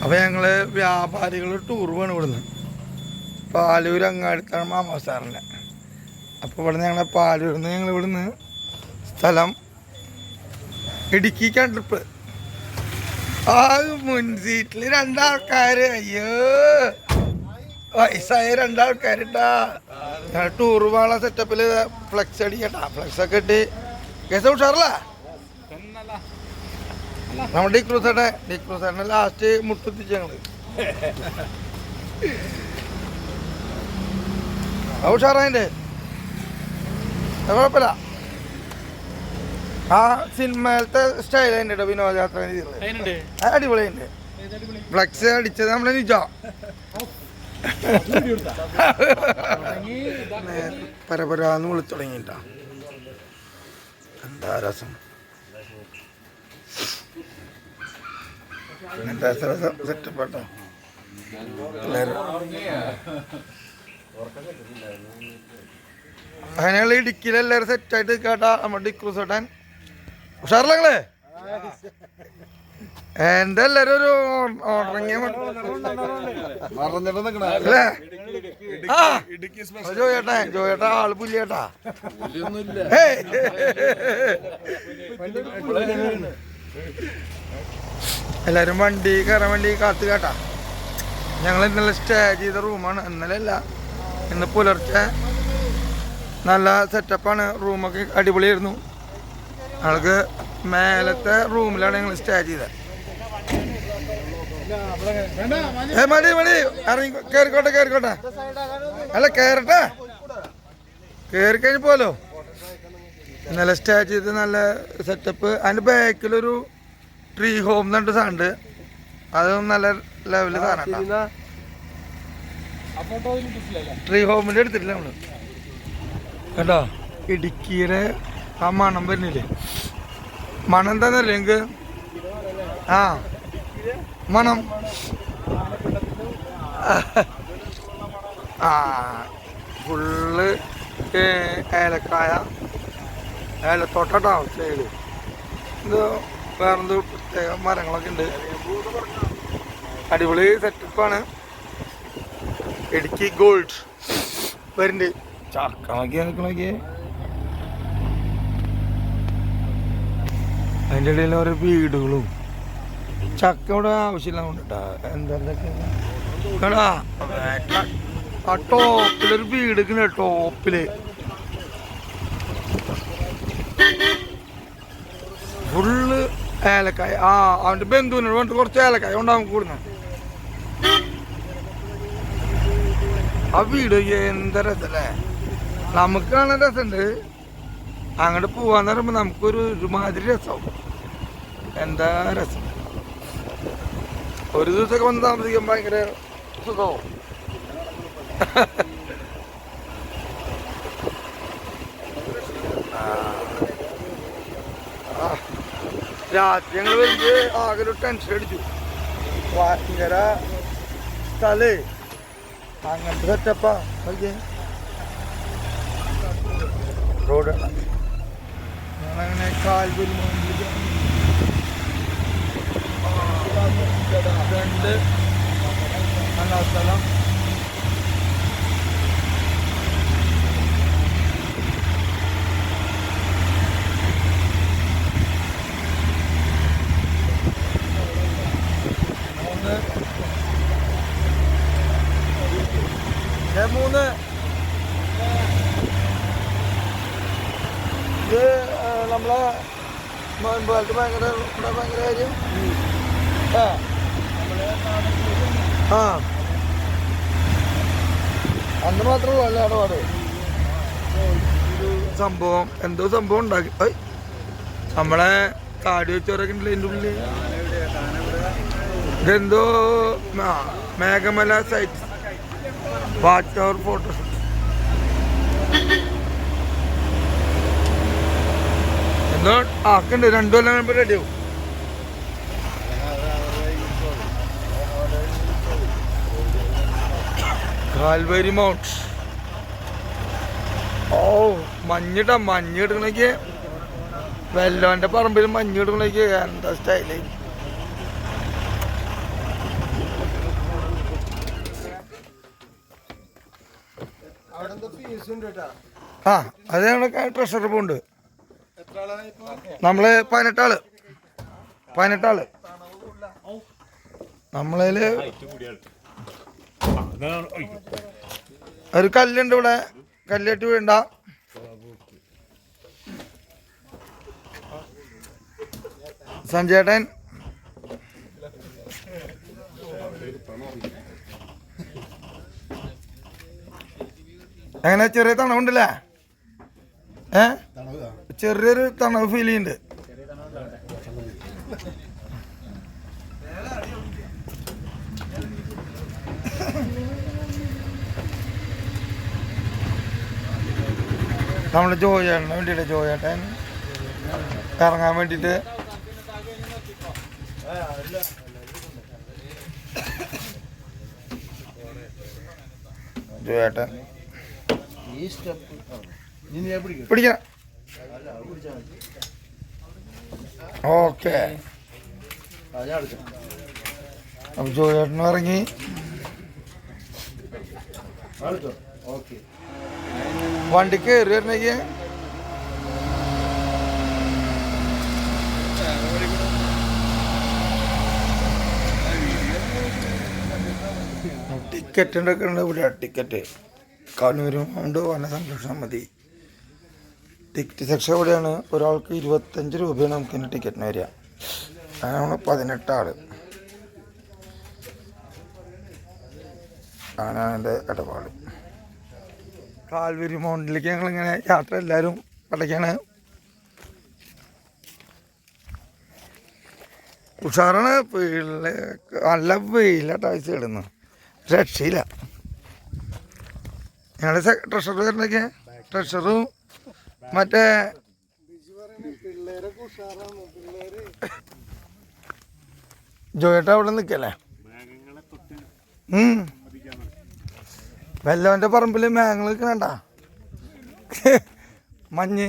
അപ്പോൾ ഞങ്ങൾ വ്യാപാരികൾ ടൂർ പോകണം ഇവിടുന്ന്. പാലൂർ അങ്ങാടിത്താണ് മാമ സാറിൻ്റെ. അപ്പോൾ ഇവിടുന്ന് ഞങ്ങളെ പാലൂരിൽ നിന്ന് ഞങ്ങൾ ഇവിടുന്ന് സ്ഥലം ഇടുക്കിക്കാണ് ട്രിപ്പ്. ആ മുൻ സീറ്റിൽ രണ്ടാൾക്കാർ, അയ്യോ വയസ്സായ രണ്ടാൾക്കാരിട്ടാ. ടൂർ പോകാനുള്ള സെറ്റപ്പിൽ ഫ്ലെക്സ് അടിക്കട്ടാ. ഫ്ലെക്സൊക്കെ ഇട്ട് കേസ് ഉഷാറല്ല. നമ്മുടെ ഡിക്രൂസേട്ടനെ ലാസ്റ്റ് മുട്ടെത്തിച്ച് ഞങ്ങള്. ഉഷാറതിൻ്റെ കുഴപ്പമില്ല. ആ സിനിമയിലത്തെ സ്റ്റൈൽ അതിൻ്റെ കേട്ടോ. വിനോദയാത്ര അടിപൊളിയുണ്ട്. ഫ്ലെക്സ് അടിച്ചത് നമ്മളെ നിജോ പരപരാന്ന് വിളിച്ചു തുടങ്ങിട്ടാ. എന്താ രസം, എന്താ രസം സെറ്റപ്പ് കേട്ടോ. എല്ലാവരും അങ്ങനെയുള്ള ഇടുക്കിയിൽ എല്ലാവരും സെറ്റായിട്ട് കേട്ടാ. നമ്മുടെ ഡിക്രൂസേട്ടൻ ഉഷാറില്ലേ? എന്റെ എല്ലാരും ഒരു ഓർഡറിങ്ങിയ ജോയേട്ടാ ആള് പുല്ലിയേട്ടാ. എല്ലാരും വണ്ടി കയറാൻ വേണ്ടി കാത്തു കേട്ടാ. ഞങ്ങൾ ഇന്നലെ സ്റ്റേ ചെയ്ത റൂമാണ്. ഇന്നലെ അല്ല, ഇന്ന് പുലർച്ചെ. നല്ല സെറ്റപ്പാണ്. റൂമൊക്കെ അടിപൊളിയായിരുന്നു. ഞങ്ങൾക്ക് മേലത്തെ റൂമിലാണ് ഞങ്ങൾ സ്റ്റേ ചെയ്തത്. മതി ഇറങ്ങി കേറിക്കോട്ടെ. അല്ല കയറട്ടെ, കയറി കഴിഞ്ഞ് പോലോ. ഇന്നലെ സ്റ്റേ ചെയ്ത് നല്ല സെറ്റപ്പ്. അതിൻ്റെ ബാക്കിലൊരു ട്രീ ഹോം എന്നുണ്ട് സാധനമുണ്ട്. അതും നല്ല ലെവല് സാധനം. ട്രീ ഹോമിൻ്റെ എടുത്തിട്ടില്ല നമ്മള് കേട്ടോ. ഇടുക്കിയുടെ ആ മണം വരുന്നില്ലേ? മണം എന്താന്നല്ലേ എനിക്ക്? ആ മണം ആ ഫുള്ള് ഏലക്കായ, ഏലത്തോട്ടാ സൈഡ്. ഇത് വേറെന്തോ പ്രത്യേക മരങ്ങളൊക്കെ ഉണ്ട്. അടിപൊളി സെറ്റപ്പാണ്. ഇടുക്കി ഗോൾഡ് വരുന്നുണ്ട്. ചക്ക നോക്കിയേ. അതിൻ്റെ ഇടയിൽ ഓരോ വീടുകളും. ചക്ക ഇവിടെ ആവശ്യമില്ല കൊണ്ടിട്ടാ. എന്താ ആ ടോപ്പിലൊരു വീട് ടോപ്പില് ഫുള്ള് ഏലക്കായ. ആ അവൻ്റെ ബന്ധുവിനോട് വേണ്ടിട്ട് കുറച്ച് ഏലക്കായ ഉണ്ടാവും കൂടുന്ന. ആ വീട് എന്താ രസല്ലേ? നമുക്ക് കാണാൻ രസമുണ്ട്. അങ്ങോട്ട് പോവാന്ന് പറയുമ്പോൾ നമുക്കൊരു ഒരുമാതിരി രസമാവും. എന്താ രസം. ഒരു ദിവസമൊക്കെ വന്ന് താമസിക്കാൻ ഭയങ്കര സുഖമാവും. രാത്രി ഞങ്ങൾ വരുമ്പോൾ ആകെ ഒരു ടെൻഷൻ അടിച്ചു. ഭയങ്കര സ്ഥലേ അങ്ങനത്തെ സെറ്റപ്പാ. റോഡാണ്. ഞങ്ങളങ്ങനെ കാൽവരി രണ്ട് നല്ല സ്ഥലം. മൂന്ന് ഇത് നമ്മളെ ഭയങ്കര കാര്യം. ആ അന്ന് മാത്രമേ ഉള്ളൂ അല്ല ഇടപാട്. ഒരു സംഭവം എന്തോ സംഭവം ഉണ്ടാക്കി നമ്മളെ താടി വെച്ചവരൊക്കെ ഉണ്ടല്ലോ എൻ്റെ ഉള്ളിൽ. ഇതെന്തോ Meghamala site watch tower photoshoot. എന്തോ ആക്കുണ്ട്. 2 കൊല്ലം കഴിയുമ്പോൾ റെഡിയാവും. Calvary mount. ഓ മഞ്ഞിട്ടാ. മഞ്ഞ് കിടക്കണേക്ക് വെല്ലോന്റെ പറമ്പിൽ മഞ്ഞ് കിടക്കണേക്ക് എന്താ സ്റ്റൈല്. ആ അത് ഞങ്ങളുടെ ട്രഷർ ഉണ്ട്. നമ്മള് 18 ആള് നമ്മളതില് ഒരു കല്ലുണ്ട് ഇവിടെ, കല്ലേറ്റ് വീണ്ട. സഞ്ജേട്ടൻ അങ്ങനെ ചെറിയ തണവുണ്ടല്ലേ? ചെറിയൊരു തണവ് ഫീൽ ചെയ്യുന്നുണ്ട്. നമ്മള് ജോയേട്ടന് വേണ്ടിയിട്ട്, ജോയേട്ടൻ ഇറങ്ങാൻ വേണ്ടിയിട്ട് ജോയേട്ടൻ പിടിക്കാം. ഓക്കെ, അപ്പൊ ജോയേട്ടനും ഇറങ്ങി. വണ്ടി കയറി വരണമെങ്കിൽ ടിക്കറ്റ് ഉണ്ട് ഇവിടെ. ടിക്കറ്റ് കണ്ണൂരും ഉണ്ട്, വനസംരക്ഷണം മതി. ടിക്കറ്റ് സെക്ഷൻ എവിടെയാണ്? ഒരാൾക്ക് 25 രൂപയാണ് നമുക്ക് ഇനി ടിക്കറ്റിന് വരിക. അങ്ങനെ 18 ആള്. അങ്ങനെയാണ് എൻ്റെ ഇടപാട്. കാൽവരി മൗണ്ടിലേക്ക് ഞങ്ങളിങ്ങനെ യാത്ര എല്ലാവരും പടയ്ക്കാണ്. ഉഷാറാണ്. നല്ല വെയിലായിട്ട് ആഴ്ച ഇടുന്നു, രക്ഷയില്ല. ഞങ്ങളുടെ ട്രഷർ വരുന്നൊക്കെ ട്രഷറും മറ്റേ ജോയേട്ട അവിടെ നിൽക്കല്ലേ. വെല്ലവൻ്റെ പറമ്പിൽ മേഘങ്ങൾ നിൽക്കണണ്ട, മഞ്ഞ്.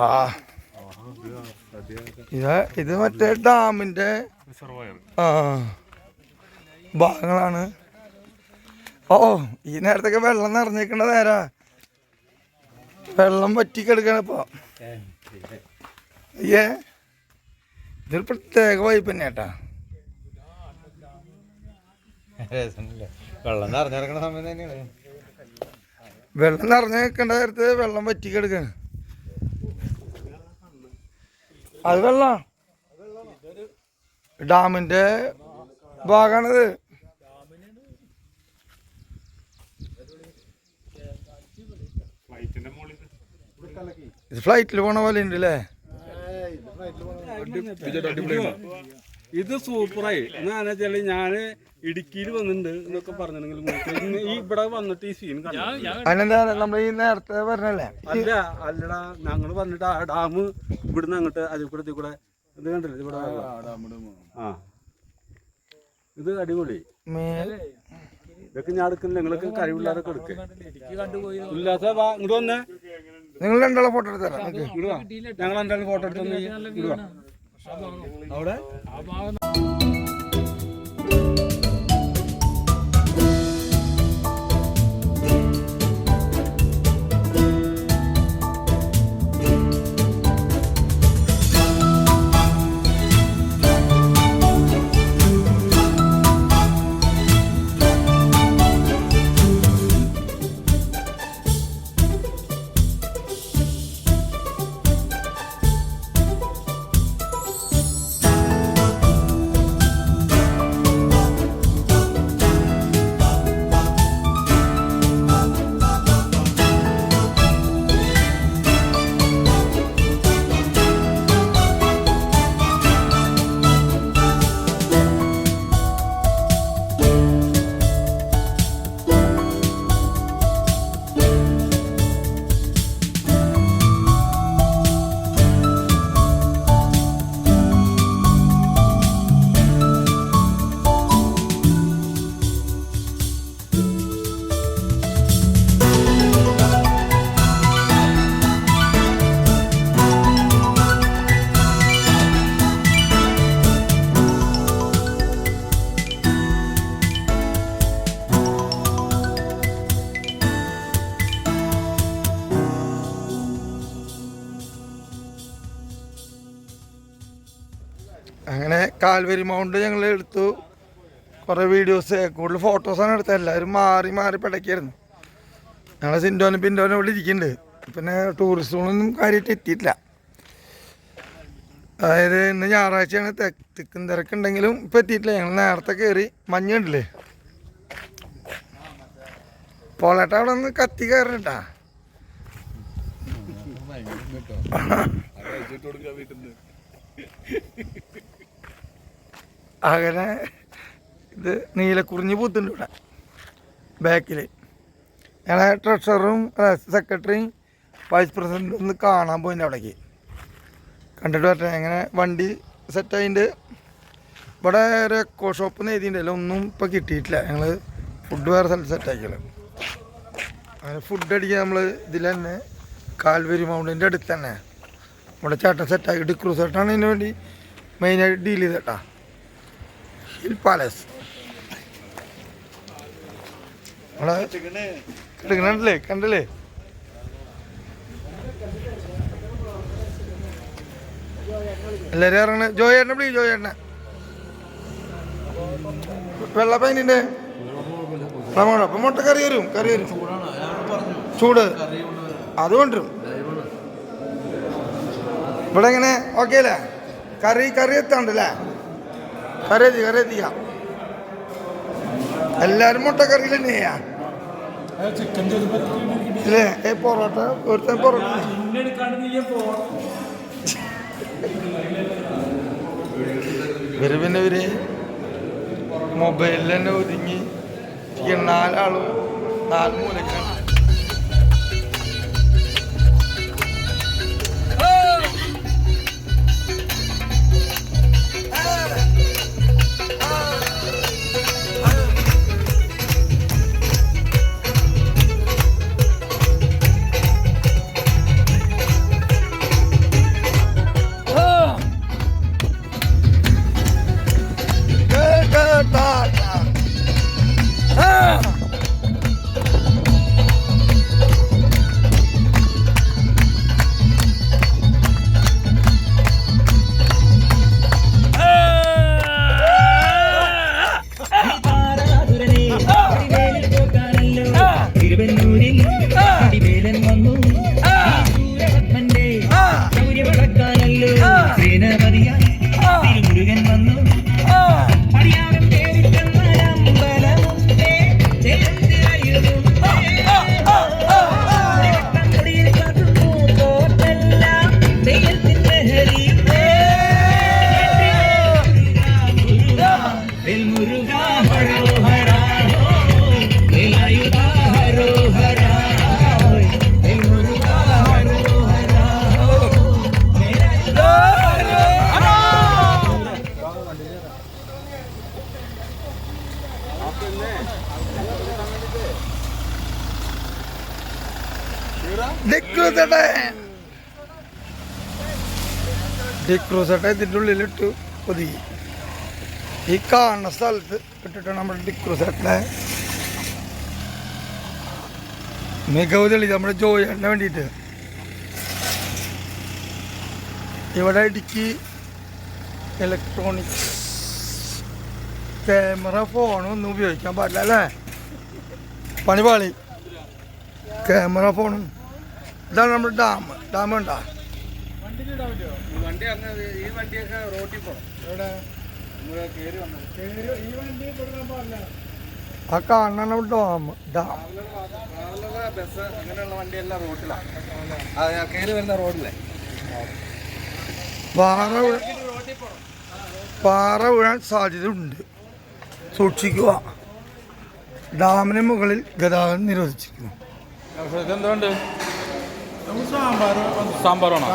ആ ഇത് മറ്റേ ഡാമിൻ്റെ ഭാഗങ്ങളാണ്. ഓ, ഈ നേരത്തൊക്കെ വെള്ളം നിറഞ്ഞേക്കണ നേരാ. വെള്ളം വറ്റിക്കെടുക്കാണ് ഇപ്പൊ. ഇതൊരു പ്രത്യേക വൈപ്പ് തന്നെ കേട്ടാ. വെള്ളം നിറഞ്ഞിറങ്ങണ സമയം തന്നെയാണ്. വെള്ളം നിറഞ്ഞു നിൽക്കേണ്ട നേരത്ത് വെള്ളം വറ്റിക്കെടുക്കാണ്. അത് വെള്ളം ഡാമിന്റെ ഭാഗമാണിത്. ഇത് ഫ്ലൈറ്റിൽ പോണ പോലെ ഉണ്ട് അല്ലേ? ഇത് സൂപ്പറായി. എന്നാന്ന് വെച്ചാല് ഞാന് ഇടുക്കിയിൽ വന്നിട്ടുണ്ട് എന്നൊക്കെ പറഞ്ഞിട്ടുണ്ടെങ്കിൽ ഈ ഇവിടെ വന്നിട്ട് ഈ സീൻ അതിനെന്താ നമ്മൾ ഈ നേരത്തെ പറഞ്ഞല്ലേ? അല്ലടാ, ഞങ്ങള് വന്നിട്ട് ആ ഡാം ഇവിടുന്ന് അങ്ങോട്ട് അതിൽ കൂടെ ഇത് കണ്ടില്ലേ ഇവിടെ. ആ, ഇത് അടിപൊളി. ഇതൊക്കെ ഞാൻ എടുക്കുന്നില്ല, നിങ്ങളൊക്കെ കഴിവില്ലാതൊക്കെ എടുക്കുക. ഉല്ലാസ ഇങ്ങോട്ട് വന്നേ, നിങ്ങൾ രണ്ടാളെ ഫോട്ടോ എടുത്തരാം. ഞങ്ങൾ എന്തായാലും ഫോട്ടോ എടുത്തു അവിടെ. അങ്ങനെ കാൽവരി മൗണ്ട് ഞങ്ങൾ എടുത്തു. കുറേ വീഡിയോസ്, കൂടുതൽ ഫോട്ടോസാണ് എടുത്തത്. എല്ലാവരും മാറി മാറി പിടയ്ക്കായിരുന്നു. ഞങ്ങൾ സിൻഡോനും പിൻഡോനും ഇവിടെ ഇരിക്കുന്നുണ്ട്. പിന്നെ ടൂറിസ്റ്റുകളൊന്നും കാര്യമായിട്ട് എത്തിയിട്ടില്ല. അതായത് ഇന്ന് ഞായറാഴ്ചയാണ്, തിക്കും തിരക്കുണ്ടെങ്കിലും ഇപ്പം എത്തിയിട്ടില്ല. ഞങ്ങൾ നേരത്തെ കയറി. മഞ്ഞ് കണ്ടില്ലേ? പോളേട്ട അവിടെ നിന്ന് കത്തി കയറണ്ടാ. അങ്ങനെ ഇത് നീലക്കുറിഞ്ഞ് പൂത്തുണ്ട് ഇവിടെ ബാക്കിൽ. ഞങ്ങളെ ട്രഷററും സെക്രട്ടറിയും വൈസ് പ്രസിഡൻറ്റും ഒന്ന് കാണാൻ പോയിൻ്റെ അവിടേക്ക്. കണ്ടിട്ട് പറ്റേ എങ്ങനെ വണ്ടി സെറ്റായിട്ടുണ്ട്. ഇവിടെ ഒരു എക്കോ ഷോപ്പ് എഴുതിയിട്ടുണ്ടല്ലോ, ഒന്നും ഇപ്പോൾ കിട്ടിയിട്ടില്ല. ഞങ്ങൾ ഫുഡ് വേറെ സ്ഥലത്ത് സെറ്റാക്കിയത്. അങ്ങനെ ഫുഡ് അടിക്കാൻ നമ്മൾ ഇതിൽ തന്നെ കാൽവരി മൗണ്ടിൻ്റെ അടുത്ത് തന്നെ ഇവിടെ ചേട്ടൻ സെറ്റാക്കി. ഡിക്രൂ ചേട്ടനാണ് ഇതിന് വേണ്ടി മെയിനായിട്ട് ഡീൽ ചെയ്തേട്ടാ. ഹിൽ പാലസ് നമ്മളെ എടുക്കണല്ലേ, കണ്ടല്ലേ? എല്ലാവരും ഇറങ്ങണ. ജോയേട്ടനെ വിളി, ജോയേട്ടനെ. വെള്ള പൈനിൻ്റെ അപ്പം മുട്ട കറി വരും, കറി വരും. ചൂട് അത് കൊണ്ടുവരും. ഇവിടെ എങ്ങനെ ഓക്കെ അല്ലേ? കറി എത്താണ്ടല്ലേ? കറി എത്തിക്കാം. എല്ലാവരും മുട്ടക്കറിയിൽ തന്നെ ചെയ്യാം അല്ലേ? പൊറോട്ട ഒരുത്തൻ പൊറോട്ട പിന്നെ ഇവര് മൊബൈലിൽ തന്നെ ഒതുങ്ങി 4 ആളും 4 മൂലക്കാണ്. ഡിക്രൂസേട്ടൻ ഇതിൻ്റെ ഉള്ളിലിട്ട് ഒതുങ്ങി. ഈ കാണുന്ന സ്ഥലത്ത് ഇട്ടിട്ട് നമ്മുടെ ഡിക്രൂസേട്ടനെ മികവ് തെളി നമ്മുടെ ജോയിന് വേണ്ടിയിട്ട്. ഇവിടെ ഇടുക്കി ഇലക്ട്രോണിക്സ് ക്യാമറ ഫോണൊന്നും ഉപയോഗിക്കാൻ പാടില്ല അല്ലേ? പണിപാളി ക്യാമറ ഫോണും. ഇതാണ് നമ്മുടെ ഡാം ഉണ്ടോ? ആ കാണാൻ ഡാം പാറ വീഴാൻ സാധ്യതയുണ്ട്, സൂക്ഷിക്കുക. ഡാമിന് മുകളിൽ ഗതാഗതം നിരോധിച്ചിരിക്കുന്നു. എന്തുകൊണ്ട് സാമ്പാറാണോ?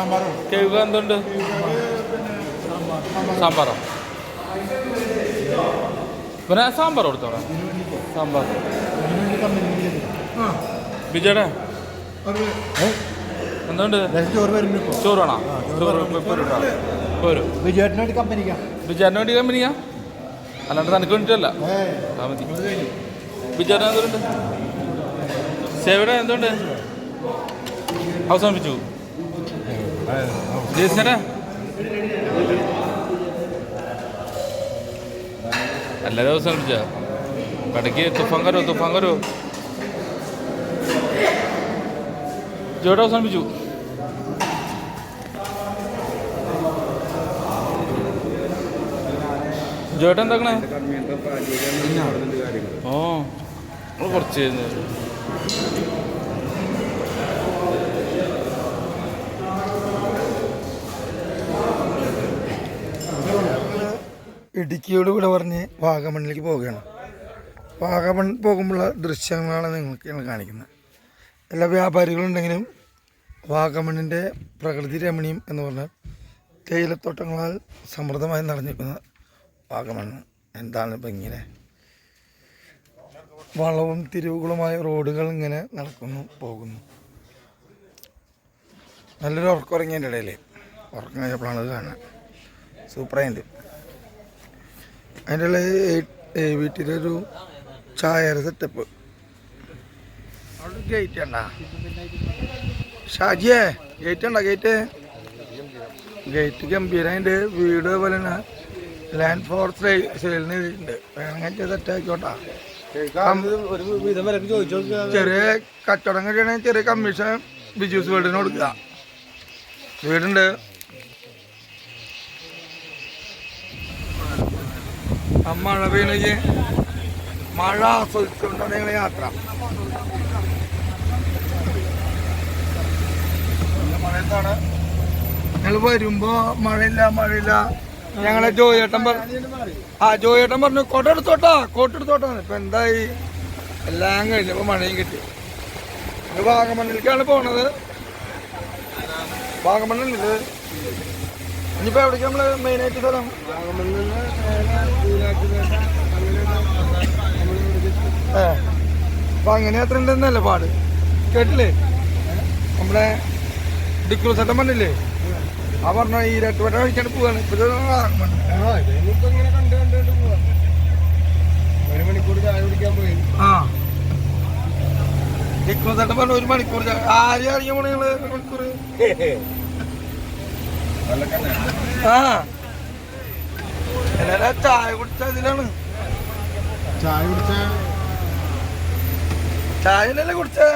കേക്ക് എന്തുണ്ട്? സാമ്പാറോ? പിന്നെ സാമ്പാർ കൊടുത്തോളാം. സാമ്പാർ ബിജേടെ എന്തുണ്ട്? ചോറ് വേണോ? ചോറ് ബിജേട്ടിന് വേണ്ടി കമ്പനിക്കാ, അല്ലാണ്ട് തനിക്ക് വേണ്ടിയിട്ടല്ല. മതി. ബിജേട്ടൻ എന്തുണ്ട്? സേവയുടെ എന്തുണ്ട്? അവസാനിപ്പിച്ചു. ജേസിനെ എല്ലാവരും അവസാനിപ്പിച്ച കടയ്ക്ക് തുഫാൻ കരോ ജോയുടെ അവസാനിപ്പിച്ചു. ജോട്ട എന്താക്കണേ? ഓ കുറച്ച് ഇടുക്കിയോട് ഇവിടെ പറഞ്ഞ് വാഗമണ്ണിലേക്ക് പോവുകയാണ്. വാഗമൺ പോകുമ്പോഴുള്ള ദൃശ്യങ്ങളാണ് നിങ്ങൾക്ക് കാണിക്കുന്നത്. എല്ലാ വ്യാപാരികളുണ്ടെങ്കിലും വാഗമണ്ണിൻ്റെ പ്രകൃതി രമണീയം എന്ന് പറഞ്ഞാൽ തേയിലത്തോട്ടങ്ങളാൽ സമൃദ്ധമായി നിറഞ്ഞിരിക്കുന്ന വാഗമണ്ണ് എന്താണ് ഇപ്പം ഇങ്ങനെ വളവും തിരിവുകളുമായ റോഡുകൾ ഇങ്ങനെ നടക്കുന്നു പോകുന്നു. നല്ലൊരു ഉറക്കമുറങ്ങിയതിൻ്റെ ഇടയിൽ ഉറക്കം കഴിഞ്ഞപ്പോഴാണ് ഇത് കാണുന്നത്. സൂപ്പറായിട്ട് അതിൻ്റെ ഉള്ളിൽ വീട്ടിലൊരു ചായയുടെ സെറ്റപ്പ്. അവിടെ ഗേറ്റ് ഉണ്ട ഷാജിയേ, ഗേറ്റ് ഉണ്ടോ? ഗേറ്റ് ഗംഭീരം. അതിൻ്റെ വീട് പോലെ തന്നെ ലാൻഡ് ഫോർ സെയിലിന് ഉണ്ട്. വേണമെങ്കിൽ സെറ്റായിക്കോട്ടാ. ചെറിയ കച്ചവടം കഴിയണമെങ്കിൽ ചെറിയ കമ്മീഷൻ ബിജൂസ് വേൾഡിന് കൊടുക്കുക. വീടുണ്ട്. മഴ പെയ്യണമെങ്കിൽ മഴ ആസ്വദിച്ചുകൊണ്ടാണ് ഞങ്ങൾ യാത്ര. മഴയത്താണ് ഞങ്ങൾ വരുമ്പോൾ മഴയില്ല. ഞങ്ങളെ ജോയേട്ടൻ പറഞ്ഞു കോട്ടെടുത്തോട്ടാ. ഇപ്പം എന്തായി, എല്ലാം കഴിഞ്ഞപ്പോൾ മഴയും കിട്ടി. വാഗമണ്ണിലേക്കാണ് പോണത്. വാഗമണ്ണിൽ ഇനിയിപ്പോൾ എവിടേക്ക് നമ്മൾ മെയിനായിട്ട് സ്ഥലം? അപ്പം അങ്ങനെ അത്ര ഉണ്ടെന്നല്ലേ പാട് കേട്ടില്ലേ? നമ്മുടെ ഡിക്രൂസേട്ടൻ പറഞ്ഞില്ലേ, ആ പറഞ്ഞ ഈ രട്ടുവട്ടം കഴിക്കാണ്ട് പോവാണ്. ഇപ്പോഴത്തെ ഡിക്രൂസേട്ടൻ പറഞ്ഞ 1 മണിക്കൂർ. ആരെയും അറിയാൻ പോണ നിങ്ങള് 1 മണിക്കൂർ? എല്ലാരും ചായ കുടിച്ച ഇതിലാണ്. ചായനല്ലേ കുടിച്ചേ?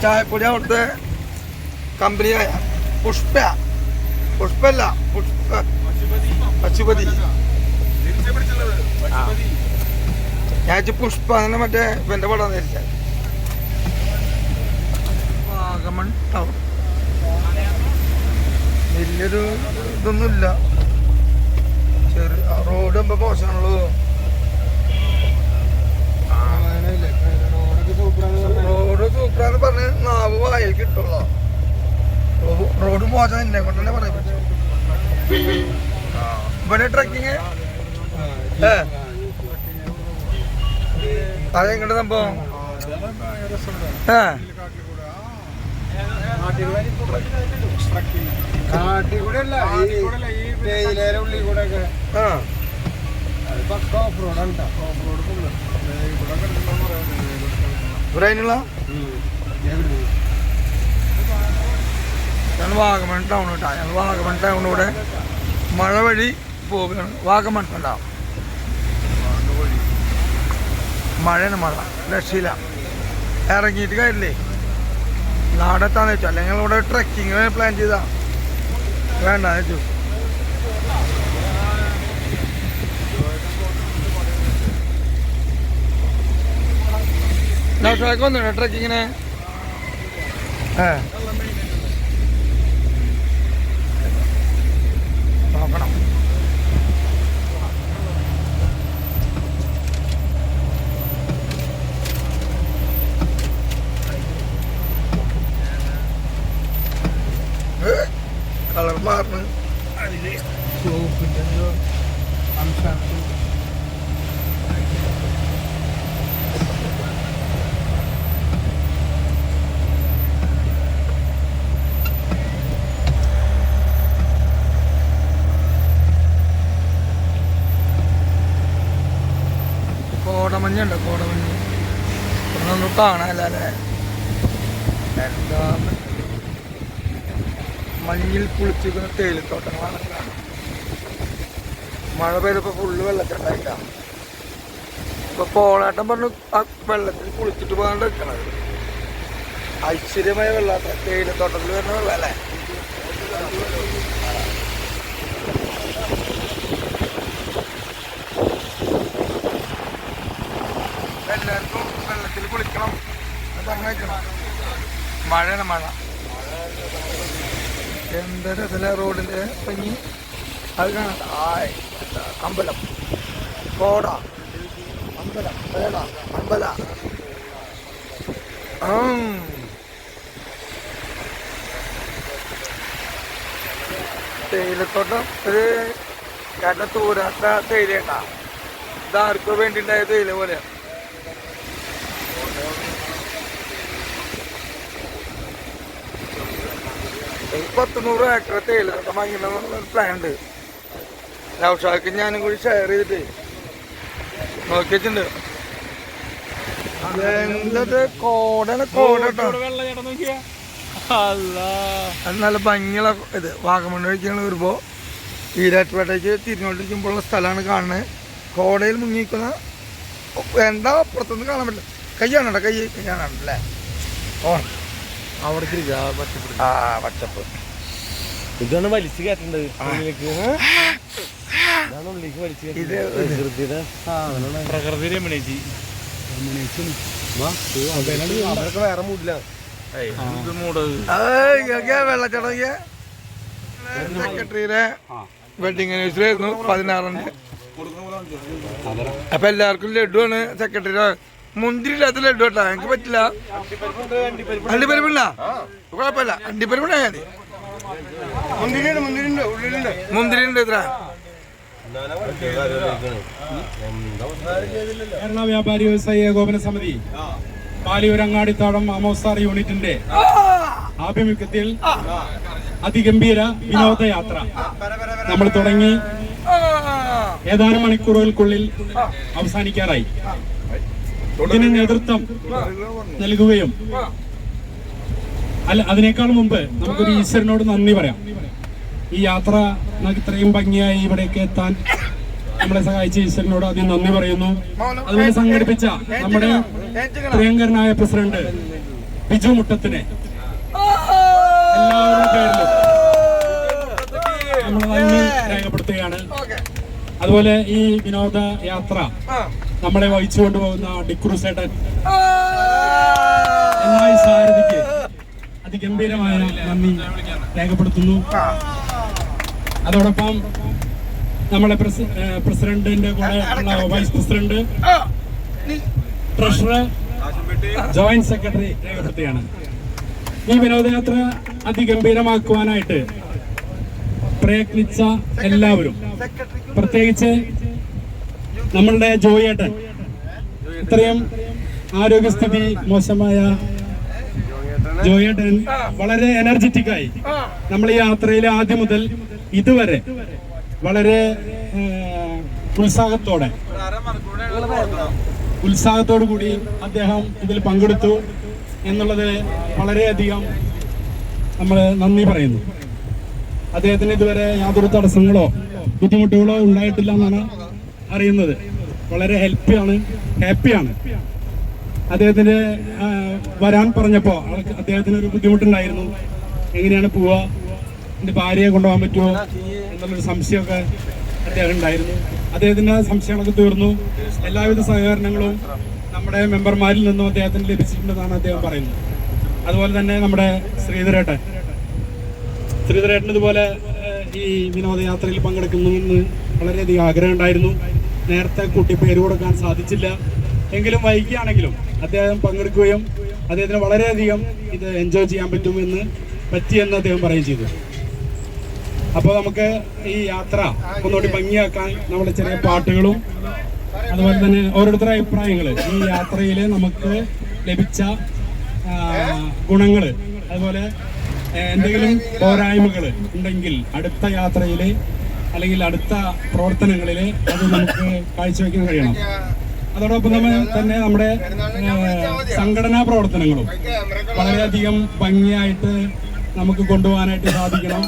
ചായപ്പൊടി അവിടുത്തെ കമ്പനിയായ പുഷ്പല്ല പശുപതി. ഞാൻ പുഷ്പ അങ്ങനെ മറ്റേ ഇവന്റെ പടം ധരിച്ച. വാഗമൺ ടൗൺ വലിയൊരു ഇതൊന്നുമില്ല. ചെറിയ റോഡ് ഇപ്പൊ മോശമാണല്ലോ. റോഡ് സൂപ്പറാന്ന് പറഞ്ഞ് നാവ് വായിൽ കിട്ടുള്ളൂ. റോഡ് മോശം എന്നെ കൊണ്ട് തന്നെ പറയാൻ പറ്റും. ഇവിടെ ട്രക്കിങ് അതെങ്ങോട്ട് സംഭവം? അതിനുള്ള വാഗമൺ ടൗൺ കേട്ടോ. ഞങ്ങൾ വാഗമൺ ടൗണിലൂടെ മഴ വഴി പോവുകയാണ്. വാഗമൺ ഉണ്ടാവും മഴയാണ്. മഴ രക്ഷയില്ല. ഇറങ്ങിയിട്ട് കാര്യമില്ലേ, നാടെത്താന്ന് വെച്ചു. അല്ലെങ്കിൽ ഇവിടെ ട്രക്കിങ് പ്ലാൻ ചെയ്താ വേണ്ട വെച്ചു. നൗഷാക്ക് വന്നിട്ടോ ട്രക്കിങ്ങിന്? നോക്കണം. കളർ മാറുന്നു. അതില് സോപ്പിന്റെ അംശം. കോടമഞ്ഞുണ്ട്. കോടമഞ്ഞ് ഒന്നും കാണാനല്ലേ. എന്താ മഞ്ഞിൽ കുളിച്ചിരിക്കുന്ന തേയിലത്തോട്ടങ്ങളാണ്. മഴ പെയ്തപ്പോ ഫുള്ള് വെള്ളത്തിണ്ടായില്ല. ഇപ്പൊ പോളാട്ടം പറഞ്ഞു ആ വെള്ളത്തിൽ കുളിച്ചിട്ട് പോകാണ്ട് വെക്കണത്. ഐശ്വര്യമായ വെള്ളാട്ട തേയിലത്തോട്ടത്തിൽ വരുന്ന വെള്ളം അല്ലേ. എല്ലാവർക്കും വെള്ളത്തിൽ കുളിക്കണം പറഞ്ഞു വെക്കണം. മഴയാണ് മഴ. എന്താ രസല റോഡിന്റെ പഞ്ഞി അത് കാണാം. അമ്പലം കോട അമ്പലം കോട അമ്പല തേയിലത്തോട്ടം ഒരു കാരണം തൂരാത്ത തേയിലട്ടാ. ഇതാർക്കോ വേണ്ടിണ്ടായ തേയില പോലെ. ഒരു 100 ഏക്കർ തേയിലത്തോട്ടം വാങ്ങിക്കുന്ന പ്ലാൻ ഉണ്ട്. ലൗഷാക്ക് ഞാനും കൂടി ഷെയർ ചെയ്തിട്ട് നോക്കി വെച്ചിട്ടുണ്ട്. എന്തത് കോടയാണ് കോട കേട്ടോ. നല്ല ഭംഗിയുള്ള ഇത് വാഗമൺ വഴിക്കാണ് വരുമ്പോ ഈരാറ്റുപേട്ടയ്ക്ക് തിരിഞ്ഞുകൊണ്ടിരിക്കുമ്പോഴുള്ള സ്ഥലമാണ് കാണുന്നത്. കോടയിൽ മുങ്ങിക്കുന്ന എന്താ അപ്പുറത്തൊന്നും കാണാൻ പറ്റില്ല. കയ്യാണോ കൈ കാണാണ്ടല്ലേ. ഓ അവിടെ പച്ചപ്പ് ഇതാണ് വലിച്ചു കയറ്റേണ്ടത്. പ്രകൃതി രമണീജി അവരൊക്കെ വേറെ മൂടില്ല. വെള്ളച്ചാട്ടം സെക്രട്ടറിയുടെ വെഡിങ് ആനിവേഴ്സറി ആയിരുന്നു 16. അപ്പൊ എല്ലാവർക്കും ലഡു ആണ് സെക്രട്ടറിയുടെ. മുന്തിരി ഇല്ലാത്ത ലഡു കേട്ടാ, എനിക്ക് പറ്റില്ല. അണ്ടിപ്പരിപ്പില്ല കുഴപ്പമില്ല, അണ്ടിപ്പരിപ്പിണ്ടായാൽ മതി. മുന്തിരി ഉണ്ട് ഇത്ര. കേരള വ്യാപാരി വ്യവസായി ഏകോപന സമിതി പാലിയൂർ അങ്ങാടിത്താവളം അമോസ്താർ യൂണിറ്റിന്റെ ആഭിമുഖ്യത്തിൽ അതിഗംഭീര വിനോദയാത്ര നമ്മൾ തുടങ്ങി ഏതാനും മണിക്കൂറുകൾക്കുള്ളിൽ അവസാനിക്കാറായി. ഇതിന് നേതൃത്വം നൽകുകയും അതിനേക്കാൾ മുമ്പ് നമുക്കൊരു ഈശ്വരനോട് നന്ദി പറയാം. ഈ യാത്ര ഇത്രയും ഭംഗിയായി ഇവിടേക്ക് എത്താൻ നമ്മളെ സഹായിച്ച ഈശ്വരനോട് ആദ്യം നന്ദി പറയുന്നു. അതുപോലെ സംഘടിപ്പിച്ച നമ്മുടെ പ്രിയങ്കരനായ പ്രസിഡന്റ് ബിജു മുട്ടത്തിനെ എല്ലാവരുടെ പേരിലും നമ്മൾ നന്ദി രേഖപ്പെടുത്തുകയാണ്. അതുപോലെ ഈ വിനോദ യാത്ര നമ്മളെ വഹിച്ചു കൊണ്ടുപോകുന്ന ഡിക്രൂസേട്ടൻ എന്നായി സാരഥിക്ക് അതിഗംഭീരമായ നന്ദി രേഖപ്പെടുത്തുന്നു. അതോടൊപ്പം നമ്മളെ പ്രസിഡന്റിന്റെ കൂടെ ഉള്ള vice president, treasurer, joint secretary രേഖപ്പെടുത്തുകയാണ്. ഈ വിനോദയാത്ര അതിഗംഭീരമാക്കുവാനായിട്ട് പ്രയത്നിച്ച എല്ലാവരും, പ്രത്യേകിച്ച് നമ്മളുടെ ജോയേട്ടൻ, ഇത്രയും ആരോഗ്യസ്ഥിതി മോശമായ ജോയേട്ടൻ വളരെ എനർജറ്റിക്കായി നമ്മൾ ഈ യാത്രയിൽ ആദ്യം മുതൽ ഇതുവരെ വളരെ ഉത്സാഹത്തോടു കൂടി അദ്ദേഹം ഇതിൽ പങ്കെടുത്തു എന്നുള്ളത് വളരെയധികം നമ്മൾ നന്ദി പറയുന്നു. അദ്ദേഹത്തിന് ഇതുവരെ യാതൊരു തടസ്സങ്ങളോ ബുദ്ധിമുട്ടുകളോ ഉണ്ടായിട്ടില്ല എന്നാണ് അറിയുന്നത്. വളരെ ഹാപ്പിയാണ്. അദ്ദേഹത്തിന് വരാൻ പറഞ്ഞപ്പോൾ അദ്ദേഹത്തിന് ഒരു ബുദ്ധിമുട്ടുണ്ടായിരുന്നു. എങ്ങനെയാണ് പോവുക, എൻ്റെ ഭാര്യയെ കൊണ്ടുപോകാൻ പറ്റുമോ എന്നുള്ളൊരു സംശയമൊക്കെ അദ്ദേഹം ഉണ്ടായിരുന്നു. അദ്ദേഹത്തിൻ്റെ സംശയങ്ങളൊക്കെ തീർന്നു. എല്ലാവിധ സഹകരണങ്ങളും നമ്മുടെ മെമ്പർമാരിൽ നിന്നും അദ്ദേഹത്തിന് ലഭിച്ചിട്ടുണ്ടെന്നാണ് അദ്ദേഹം പറയുന്നത്. അതുപോലെ തന്നെ നമ്മുടെ ശ്രീധരേട്ടൻ ഇതുപോലെ ഈ വിനോദയാത്രയിൽ പങ്കെടുക്കുന്നതിന് വളരെയധികം ആഗ്രഹം ഉണ്ടായിരുന്നു. നേരത്തെ കൂട്ടി പേര് കൊടുക്കാൻ സാധിച്ചില്ല. എങ്കിലും വൈകിയാണെങ്കിലും അദ്ദേഹം പങ്കെടുക്കുകയും അദ്ദേഹത്തിന് വളരെയധികം ഇത് എൻജോയ് ചെയ്യാൻ പറ്റുമെന്ന് അദ്ദേഹം പറയുകയും ചെയ്തു. അപ്പോൾ നമുക്ക് ഈ യാത്ര ഒന്നുകൂടി ഭംഗിയാക്കാൻ നമ്മുടെ ചെറിയ പാട്ടുകളും അതുപോലെ തന്നെ ഓരോരുത്തരുടെ അഭിപ്രായങ്ങൾ, ഈ യാത്രയിൽ നമുക്ക് ലഭിച്ച ഗുണങ്ങൾ, അതുപോലെ എന്തെങ്കിലും പോരായ്മകൾ ഉണ്ടെങ്കിൽ അടുത്ത യാത്രയിൽ അല്ലെങ്കിൽ അടുത്ത പ്രവർത്തനങ്ങളിൽ അത് നമുക്ക് കാഴ്ചവെക്കാൻ കഴിയണം. അതോടൊപ്പം തന്നെ നമ്മുടെ സംഘടനാ പ്രവർത്തനങ്ങളും വളരെയധികം ഭംഗിയായിട്ട് നമുക്ക് കൊണ്ടുപോകാനായിട്ട് സാധിക്കണം.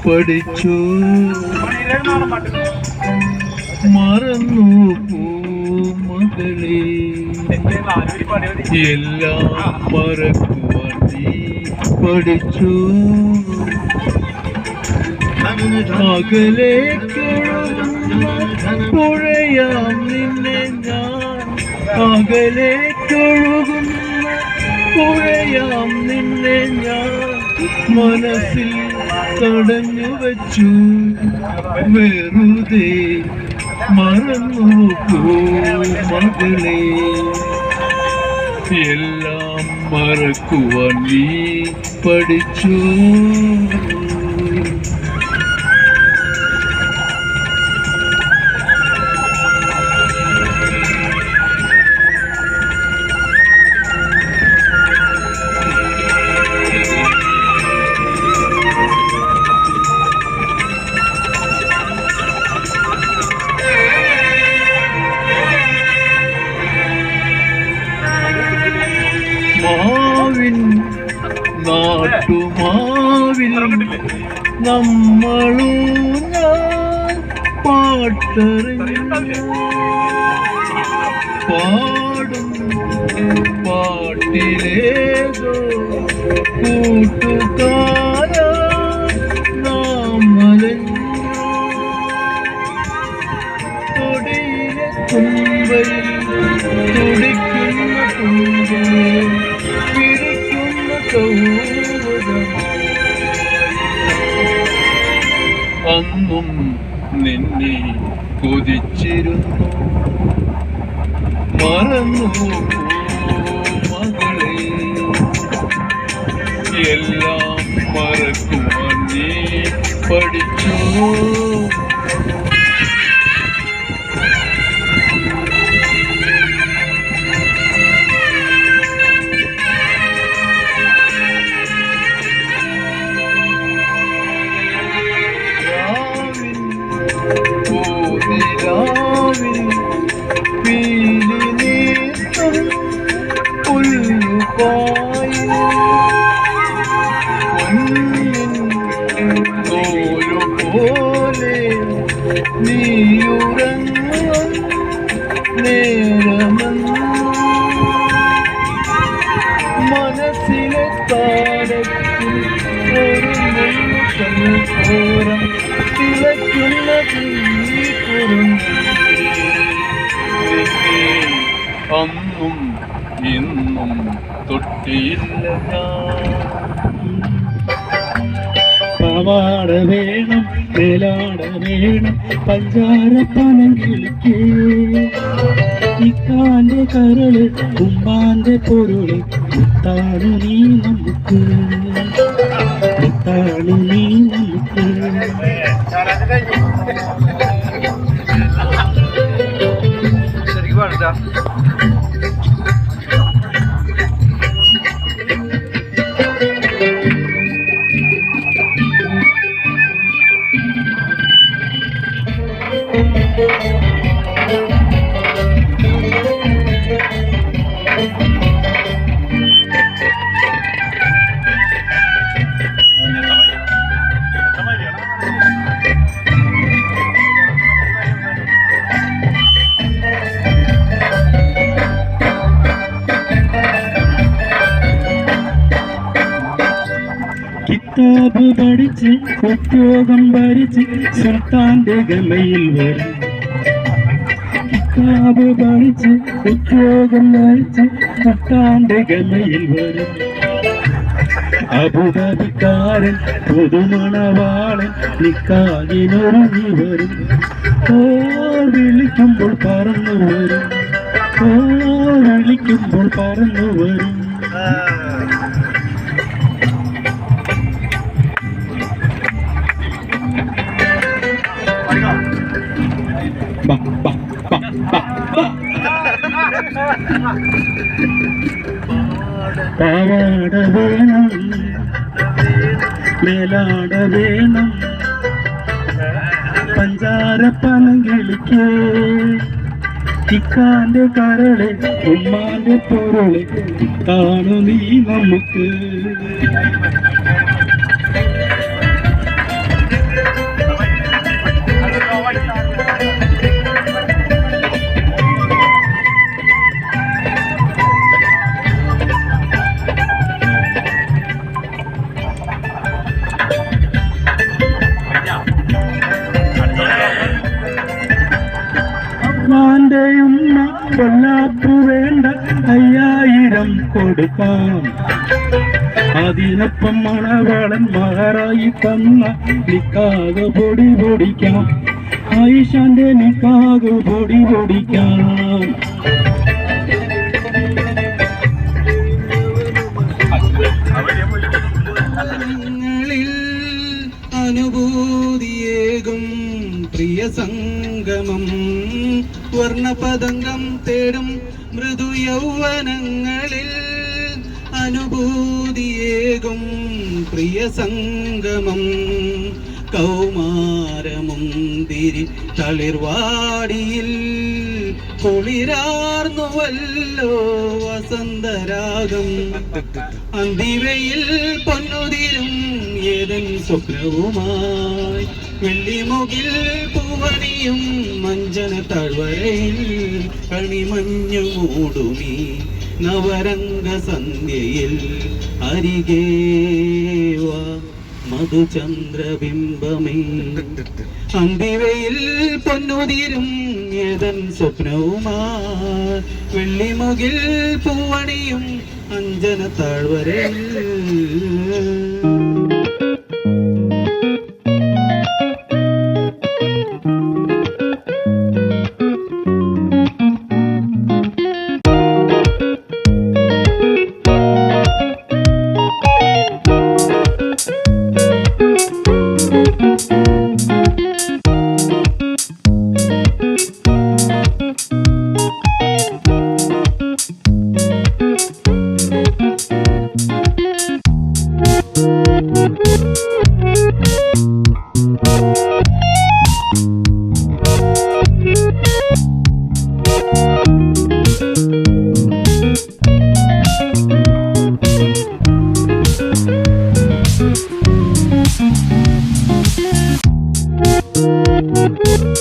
പഠിച്ചു മറന്നു മകളെ എല്ലാം മറക്കുവാൻ നീ പഠിച്ചു പുഴയാം നിന്നെ ഞാൻ അകലേക്കൊഴുകുന്ന പുഴയാം നിന്നെ ഞാൻ മനസ്സിൽ തടഞ്ഞു വച്ചു വെറുതെ മറന്നു മകളെ എല്ലാം മറക്കുവാൻ നീ പഠിച്ചു മാവിൻ നാട്ടുമാവിൽ നമ്മളും ഞാൻ പാട്ടറിഞ്ഞു പാടും പാട്ടിലേതോ കൂട്ടുകാര നാം മലഞ്ഞു തൊടിയിലെ തുമ്പയിൽ തുടിക്കുന്ന തുമ്പയിൽ പിടിക്കുന്ന അന്നും നിന്നെ കൊതിച്ചിരുന്നു മറന്നു മകളെ എല്ലാം മറക്കുവാൻ നീ പഠിച്ചു മനസ്സിലെ താരത്തിൽ ഒരു നെല്ലുപോരം തിളയ്ക്കുന്ന അന്നും ഇന്നും തൊട്ടിയില്ല പാവാട വേണം മേലാട വേണം പഞ്ചാരപ്പണം കിളിക്കേ ഇക്കാന്റെ കരള് കുമ്പാന്റെ പൊരുള് മുത്താണു നീ നമുക്ക് മുത്താണു നീ നമുക്ക് കിതാബ് പഠിച്ച് ഉദ്യോഗം ഭരിച്ച് സുൽത്താന്റെ ഗമയിൽ വരും കിതാബ് പഠിച്ച് ഉദ്യോഗം ഭരിച്ച് സുൽത്താന്റെ ഗമയിൽ വരും അബുദാബിക്കാരൻ പുതുമണവാളൻ നിക്കാഹിനൊരുങ്ങി വരും ഓ വിളിക്കുമ്പോൾ പറന്നു വരും ഓ വിളിക്കുമ്പോൾ പറന്നു വരും പാവാട വേണം മേലാട വേണം പഞ്ചാരപ്പണം കിളിക്കേ ഇക്കാന്റെ കരളെ ഉമ്മാന്റെ പൊരുളെ കാണു നീ നമുക്ക് കൊടുക്കാം. അതിനൊപ്പം മണവാളൻ മഹാറായി തന്ന നിക്കാകെ പൊടി പൊടിക്കാം. ആയിഷാന്റെ നിക്കാകെ പൊടി പൊടിക്കാം. അനുഭൂതിയേകും പ്രിയ സംഗമം വർണ്ണപതംഗം തേടും മൃദു യൗവനങ്ങളിൽ. അനുഭൂതിയേകും പ്രിയ സംഗമം കൗമാരമുന്തിരി തളിർവാടിയിൽ കുളിരാർന്നുവല്ലോ വസന്തരാഗം. അന്തിവയിൽ പൊന്നുതിരും ഏതൻ സ്വപ്നവുമായി വെള്ളിമുകിൽ പൂവണിയും മഞ്ചന താഴ്വരയിൽ കണിമഞ്ഞു മൂടുമീ നവരംഗ സന്ധ്യയിൽ അരികേവാ മധുചന്ദ്രബിംബമേ. അന്തിവയിൽ പൊന്നുതിരും ഏതൻ സ്വപ്നവുമായി വെള്ളിമുകിൽ പൂവണിയും അഞ്ജന താഴ്വരയിൽ. Thank you.